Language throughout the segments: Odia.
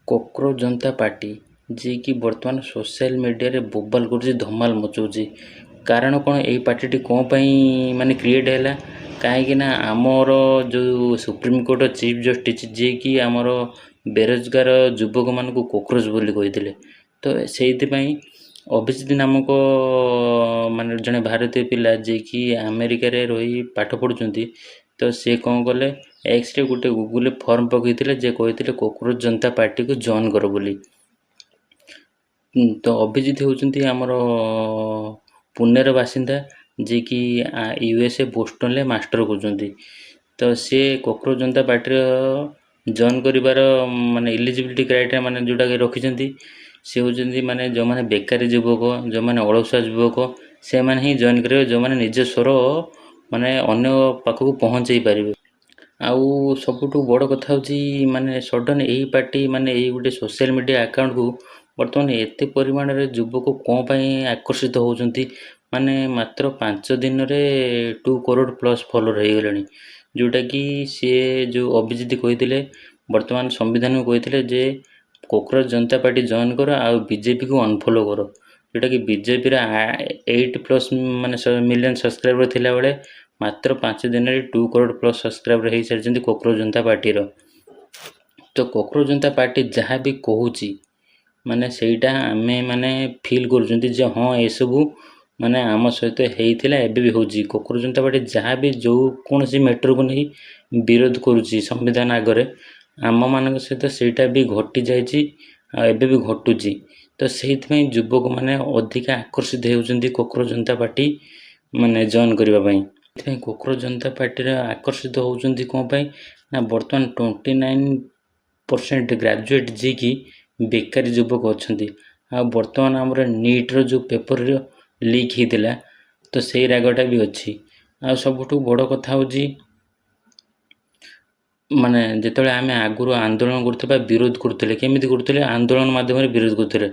କୋକ୍ରୋଚ୍ ଜନତା ପାର୍ଟି ଯିଏକି ବର୍ତ୍ତମାନ ସୋସିଆଲ ମିଡ଼ିଆରେ ବୋବାଲ କରୁଛି, ଧମାଲ ମଚାଉଛି। କାରଣ କ'ଣ, ଏଇ ପାର୍ଟିଟି କ'ଣ ପାଇଁ ମାନେ କ୍ରିଏଟ୍ ହେଲା? କାହିଁକିନା ଆମର ଯେଉଁ ସୁପ୍ରିମକୋର୍ଟ ଚିଫ୍ ଜଷ୍ଟିସ୍ ଯିଏକି ଆମର ବେରୋଜଗାର ଯୁବକମାନଙ୍କୁ କୋକ୍ରୋଚ୍ ବୋଲି କହିଥିଲେ, ତ ସେଇଥିପାଇଁ ଅଭିଜିତ ନାମକ ମାନେ ଜଣେ ଭାରତୀୟ ପିଲା ଯିଏକି ଆମେରିକାରେ ରହି ପାଠ ପଢ଼ୁଛନ୍ତି, ତ ସେ କ'ଣ କଲେ, ଏକ୍ସରେ ଗୋଟେ ଗୁଗୁଲରେ ଫର୍ମ ପକାଇଥିଲେ ଯେ କହିଥିଲେ କୋକ୍ରୋଚ୍ ଜନତା ପାର୍ଟିକୁ ଜଏନ୍ କର ବୋଲି। ତ ଅଭିଜିତ ହେଉଛନ୍ତି ଆମର ପୁନେର ବାସିନ୍ଦା, ଯିଏକି USA ବୋଷ୍ଟନରେ ମାଷ୍ଟର କରୁଛନ୍ତି। ତ ସେ କୋକ୍ରୋଚ୍ ଜନତା ପାର୍ଟିର ଜଏନ୍ କରିବାର ମାନେ ଇଲିଜିବିଲିଟି କ୍ରାଇଟେରିଆ ମାନେ ଯେଉଁଟାକି ରଖିଛନ୍ତି, ସେ ହେଉଛନ୍ତି ମାନେ ଯେଉଁମାନେ ବେକାରୀ ଯୁବକ, ଯେଉଁମାନେ ଅଳସୁଆ ଯୁବକ, ସେମାନେ ହିଁ ଜଏନ୍ କରିବେ, ଯେଉଁମାନେ ନିଜ ସ୍ୱର ମାନେ ଅନ୍ୟ ପାଖକୁ ପହଞ୍ଚାଇ ପାରିବେ। ଆଉ ସବୁଠୁ ବଡ଼ କଥା ହେଉଛି ମାନେ ସଡନ୍ ଏହି ପାର୍ଟି ମାନେ ଏଇ ଗୋଟେ ସୋସିଆଲ ମିଡ଼ିଆ ଆକାଉଣ୍ଟକୁ ବର୍ତ୍ତମାନ ଏତେ ପରିମାଣରେ ଯୁବକ କ'ଣ ପାଇଁ ଆକର୍ଷିତ ହେଉଛନ୍ତି, ମାନେ ମାତ୍ର 5 ଦିନରେ 2 କରୋଡ଼ ପ୍ଲସ୍ ଫଲୋଅର୍ ହେଇଗଲେଣି। ଯେଉଁଟାକି ସିଏ ଯେଉଁ ଅଭିଜିତ କହିଥିଲେ, ବର୍ତ୍ତମାନ ସମ୍ବିଧାନକୁ କହିଥିଲେ ଯେ କୋକ୍ରୋଚ୍ ଜନତା ପାର୍ଟି ଜଏନ୍ କର ଆଉ ବିଜେପିକୁ ଅନଫଲୋ କର। ଯେଉଁଟାକି ବିଜେପିର 8+ ମାନେ ମିଲିୟନ୍ ସବସ୍କ୍ରାଇବର ଥିଲାବେଳେ ମାତ୍ର 5 ଦିନରେ 2 କରୋଡ଼ ପ୍ଲସ୍ ସବସ୍କ୍ରାଇବର ହେଇସାରିଛନ୍ତି କୋକ୍ରୋଚ୍ ଜନତା ପାର୍ଟିର। ତ କୋକ୍ରୋଚ୍ ଜନତା ପାର୍ଟି ଯାହା ବି କହୁଛି ମାନେ ସେଇଟା ଆମେ ମାନେ ଫିଲ୍ କରୁଛନ୍ତି ଯେ ହଁ ଏସବୁ ମାନେ ଆମ ସହିତ ହେଇଥିଲା, ଏବେ ବି ହେଉଛି। କୋକ୍ରୋଚ୍ ଜନତା ପାର୍ଟି ଯାହା ବି ଯେଉଁ କୌଣସି ମ୍ୟାଟରକୁ ନେଇ ବିରୋଧ କରୁଛି ସମ୍ବିଧାନ ଆଗରେ, ଆମମାନଙ୍କ ସହିତ ସେଇଟା ବି ଘଟି ଯାଇଛି ଆଉ ଏବେ ବି ଘଟୁଛି। ତ ସେଇଥିପାଇଁ ଯୁବକମାନେ ଅଧିକା ଆକର୍ଷିତ ହେଉଛନ୍ତି କୋକ୍ରୋଚ୍ ଜନତା ପାର୍ଟି ମାନେ ଜଏନ୍ କରିବା ପାଇଁ। ସେଥିପାଇଁ କୋକ୍ରୋଚ୍ ଜନତା ପାର୍ଟିରେ ଆକର୍ଷିତ ହେଉଛନ୍ତି କ'ଣ ପାଇଁ ନା, ବର୍ତ୍ତମାନ 29% ଗ୍ରାଜୁଏଟ୍ ଯିଏକି ବେକାରୀ ଯୁବକ ଅଛନ୍ତି। ଆଉ ବର୍ତ୍ତମାନ ଆମର ନିଟ୍ର ଯେଉଁ ପେପର ଲିକ୍ ହେଇଥିଲା, ତ ସେଇ ରାଗଟା ବି ଅଛି। ଆଉ ସବୁଠୁ ବଡ଼ କଥା ହେଉଛି ମାନେ ଯେତେବେଳେ ଆମେ ଆଗରୁ ଆନ୍ଦୋଳନ କରୁଥିବା, ବିରୋଧ କରୁଥିଲେ, କେମିତି କରୁଥିଲେ? ଆନ୍ଦୋଳନ ମାଧ୍ୟମରେ ବିରୋଧ କରୁଥିଲେ।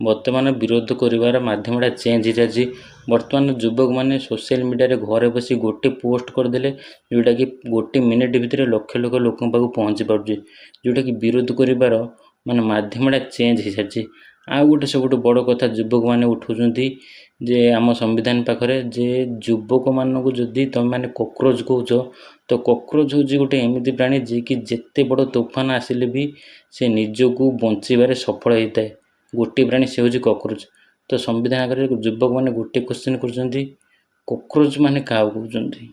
ବର୍ତ୍ତମାନ ବିରୋଧ କରିବାର ମାଧ୍ୟମଟା ଚେଞ୍ଜ ହେଇଯାଇଛି। ବର୍ତ୍ତମାନ ଯୁବକମାନେ ସୋସିଆଲ ମିଡ଼ିଆରେ ଘରେ ବସି ଗୋଟେ ପୋଷ୍ଟ କରିଦେଲେ, ଯେଉଁଟାକି 1 ମିନିଟ୍ ଭିତରେ ଲକ୍ଷ ଲକ୍ଷ ଲୋକଙ୍କ ପାଖକୁ ପହଞ୍ଚି ପାରୁଛି। ଯେଉଁଟାକି ବିରୋଧ କରିବାର ମାନେ ମାଧ୍ୟମଟା ଚେଞ୍ଜ ହେଇସାରିଛି। ଆଉ ଗୋଟେ ସବୁଠୁ ବଡ଼ କଥା ଯୁବକମାନେ ଉଠାଉଛନ୍ତି ଯେ ଆମ ସମ୍ବିଧାନ ପାଖରେ ଯେ ଯୁବକମାନଙ୍କୁ ଯଦି ତୁମେମାନେ କୋକ୍ରୋଚ୍ କହୁଛ, ତ କୋକ୍ରୋଚ୍ ହେଉଛି ଗୋଟେ ଏମିତି ପ୍ରାଣୀ ଯିଏକି ଯେତେ ବଡ଼ ତୋଫାନ ଆସିଲେ ବି ସେ ନିଜକୁ ବଞ୍ଚିବାରେ ସଫଳ ହେଇଥାଏ। ଗୋଟିଏ ପ୍ରାଣୀ ସେ ହେଉଛି କୋକ୍ରୋଚ୍। ତ ସମ୍ବିଧାନ ଆଗରେ ଯୁବକମାନେ ଗୋଟେ କ୍ୱେଶ୍ଚିନ୍ କରୁଛନ୍ତି, କୋକ୍ରୋଚ୍ ମାନେ କାହାକୁ କହୁଛନ୍ତି?